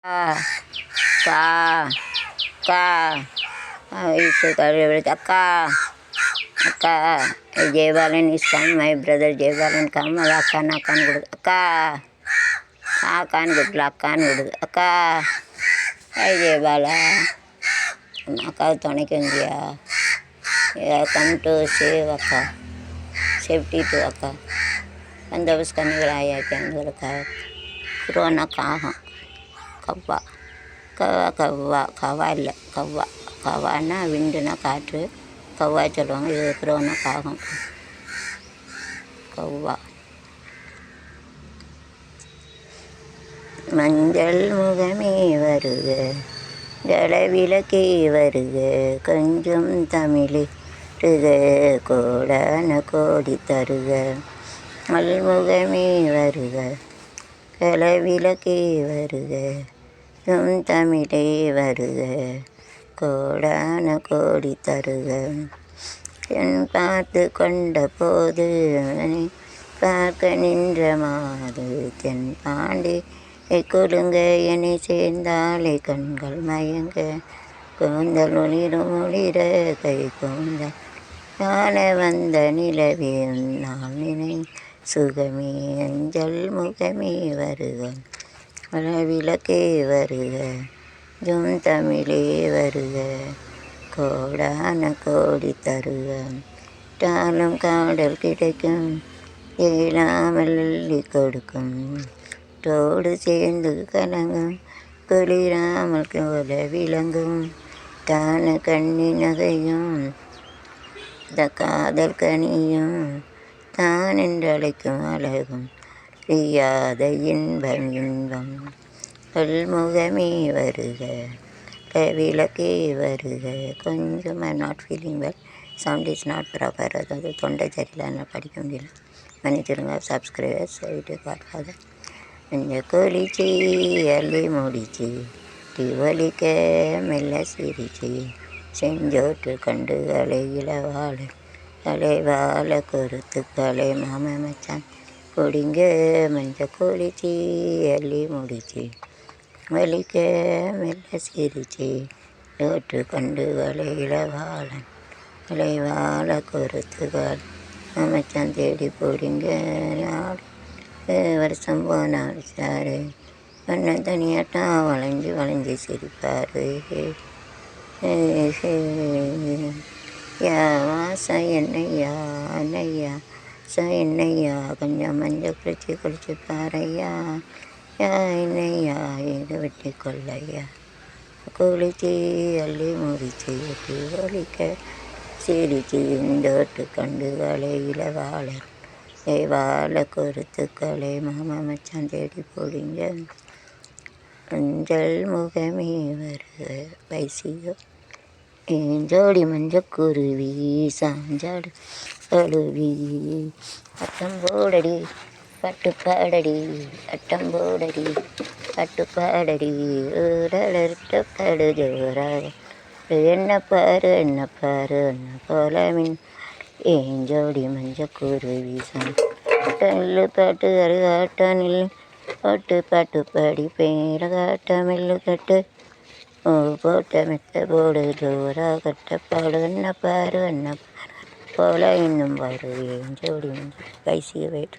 Ka, ka, ka. Itu kalau berarti Akka. Jaybalan is come, my brother Jaybalan come. Akan good. Akka. Akan good. Akan good. Akka. Hey Jaybala. Akka tonic India. Yeah, come to save Akka. Safety to Akka. And the was coming I can go to Corona Kaha. Kava. Kava இல்லை கவானா விண்டுனா காற்று கவ்வா சொல்லுவாங்க. இது புரோனா காகம். கவ்வா. மஞ்சள் முகமே வருக ஜலவிளக்கே வருக கொஞ்சம் தமிழே ருக கோடான கோடி தருக மல்முகமே வருக ஜலவிளக்கே வருக தமிழே வருக கோடான கோடி தருக. என் பார்த்து கொண்ட போது பார்க்க நின்ற மாது தென் பாண்டி கொடுங்க என்னை சேர்ந்தாலே கண்கள் மயங்க கூந்தல் ஒளிரும் ஒளிர கை கூந்தல் காண வந்த நிலவே உன்னால் நினை சுகமே அஞ்சல் முகமே வருக விளக்கே வருக ஜும் தமிழே வருக கோடான கோடி தருக. டாலும் காடல் கிடைக்கும் இயலாமல் அள்ளி கொடுக்கும் தோடு சேர்ந்து கலங்கும் குளிராமல் போல விளங்கும் தான கண்ணி நகையும் காதல் கனியும் தான் என்றழைக்கும் அழகும் அறியாத இன்பம் இன்பம் பல்முகமே வருக விளக்கே வருக. கொஞ்சம் I not feeling well, sound is not proper. அதாவது தொண்டை சரியில்லை, படிக்க முடியல, மன்னிச்சிருங்க. சப்ஸ்கிரைபர்ஸ் வீடியோ பார்க்காத கொஞ்சம் கொலிச்சி அள்ளி முடிச்சு திவலிக்க மெல்ல சிரிச்சு செஞ்சோட்டு கண்டு இளவாழ கலைவாழ கொறுத்து கலை மாம மச்சான் கொடிங்க மஞ்ச கொலிச்சி அள்ளி முடிச்சு வலிக்க மெல்ல சிரிச்சு ஓட்டு கண்டு இளவாழன் கலைவாழ கொறுத்துகள் அமைச்சான் தேடி போடிங்க வருஷம் போனால் சாரு கண்ணை தனியாட்டா வளைஞ்சு வளைஞ்சு சிரிப்பார். யா வாசம் என்னையா அன்னையா என்னையா கொஞ்சம் மஞ்சள் குளிச்சு பாறையா யா என்னையா எங்க வெட்டி கொள்ளையா குளிச்சு அள்ளி முடிச்சு வெட்டி ஒலிக்க சிரிச்சு இந்தோட்டு கண்டுகளை இளவாளர் வாழ கொறுத்துக்களை மாமா மச்சான் தேடி போடுங்க மஞ்சள் முகமே வருக வைசியோ ஜோடி மஞ்சக்குருவி சாஞ்சாடு அழுவி அட்டம் போடடி பட்டு பாடடி அட்டம் போடடி பட்டு பாடடி படு ஜோராக என்ன பாரு என்ன போல மின் ஏன் ஜோடி மஞ்சக்குருவி சாண்டல்லு பாட்டு அருகாட்டனில் பாட்டு பாட்டு பாடி பேரகாட்ட மெல்லு கட்டு போட்ட மெத்த போடு ஜோரா கட்டப்பாடு என்ன பாரு போல இன்னும் பாரு ஏன் ஜோடி மஞ்சள் வைசிய வேட்டு